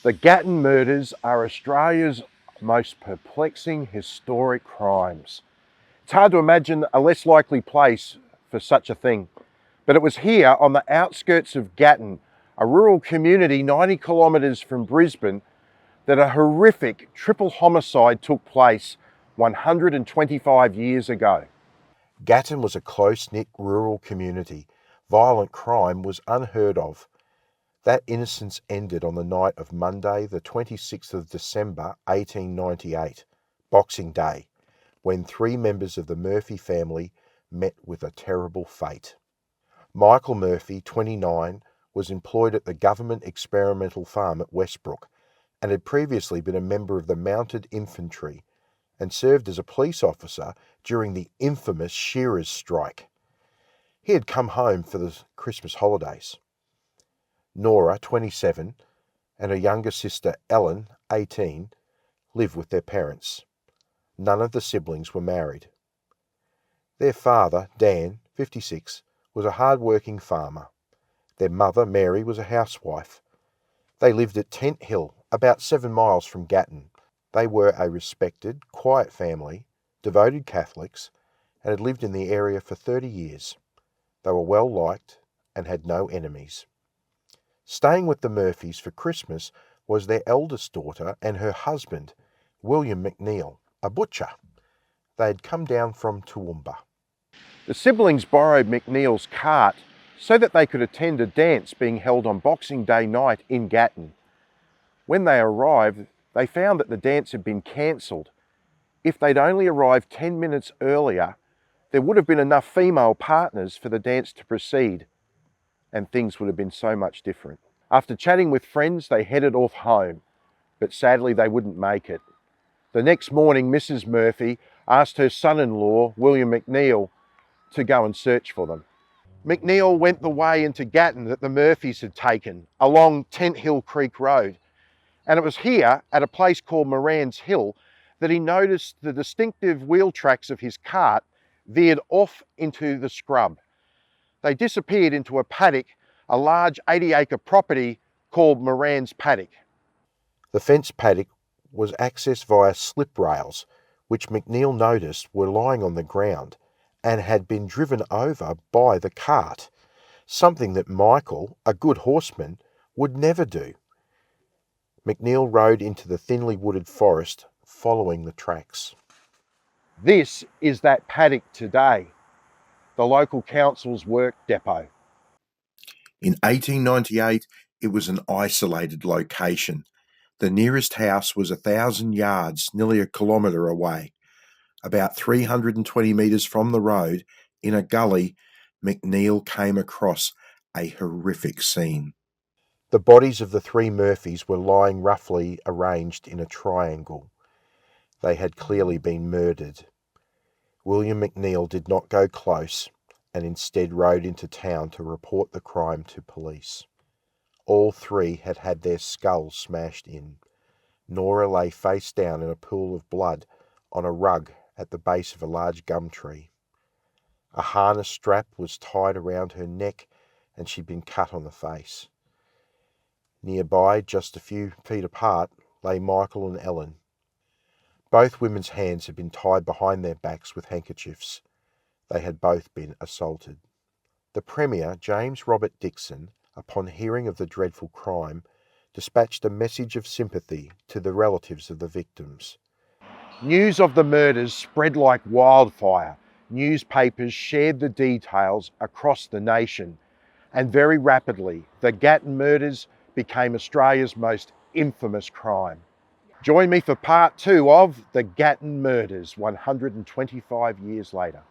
The Gatton murders are Australia's most perplexing historic crimes. It's hard to imagine a less likely place for such a thing, but it was here on the outskirts of Gatton, a rural community 90 kilometres from Brisbane, that a horrific triple homicide took place 125 years ago. Gatton was a close-knit rural community. Violent crime was unheard of. That innocence ended on the night of Monday, the 26th of December, 1898, Boxing Day, when three members of the Murphy family met with a terrible fate. Michael Murphy, 29, was employed at the government experimental farm at Westbrook and had previously been a member of the Mounted Infantry and served as a police officer during the infamous shearers' strike. He had come home for the Christmas holidays. Nora, 27, and her younger sister Ellen, 18, lived with their parents. None of the siblings were married. Their father, Dan, 56, was a hard-working farmer. Their mother, Mary, was a housewife. They lived at Tent Hill, about 7 miles from Gatton. They were a respected, quiet family, devoted Catholics, and had lived in the area for 30 years. They were well liked and had no enemies. Staying with the Murphys for Christmas was their eldest daughter and her husband, William McNeil, a butcher. They had come down from Toowoomba. The siblings borrowed McNeil's cart so that they could attend a dance being held on Boxing Day night in Gatton. When they arrived, they found that the dance had been cancelled. If they'd only arrived 10 minutes earlier, there would have been enough female partners for the dance to proceed, and things would have been so much different. After chatting with friends, they headed off home, but sadly they wouldn't make it. The next morning, Mrs. Murphy asked her son-in-law, William McNeil, to go and search for them. McNeil went the way into Gatton that the Murphys had taken, along Tent Hill Creek Road, and it was here, at a place called Moran's Hill, that he noticed the distinctive wheel tracks of his cart veered off into the scrub. They disappeared into a paddock, a large 80-acre property called Moran's Paddock. The fenced paddock was accessed via slip rails, which McNeil noticed were lying on the ground and had been driven over by the cart, something that Michael, a good horseman, would never do. McNeil rode into the thinly wooded forest, following the tracks. This is that paddock today, the local council's work depot. In 1898, it was an isolated location. The nearest house was 1,000 yards, nearly a kilometre away. About 320 metres from the road, in a gully, McNeil came across a horrific scene. The bodies of the three Murphys were lying roughly arranged in a triangle. They had clearly been murdered. William McNeil did not go close and instead rode into town to report the crime to police. All three had had their skulls smashed in. Nora lay face down in a pool of blood on a rug at the base of a large gum tree. A harness strap was tied around her neck and she'd been cut on the face. Nearby, just a few feet apart, lay Michael and Ellen. Both women's hands had been tied behind their backs with handkerchiefs. They had both been assaulted. The Premier, James Robert Dixon, upon hearing of the dreadful crime, dispatched a message of sympathy to the relatives of the victims. News of the murders spread like wildfire. Newspapers shared the details across the nation, and very rapidly, the Gatton murders became Australia's most infamous crime. Join me for part 2 of the Gatton murders 125 years later.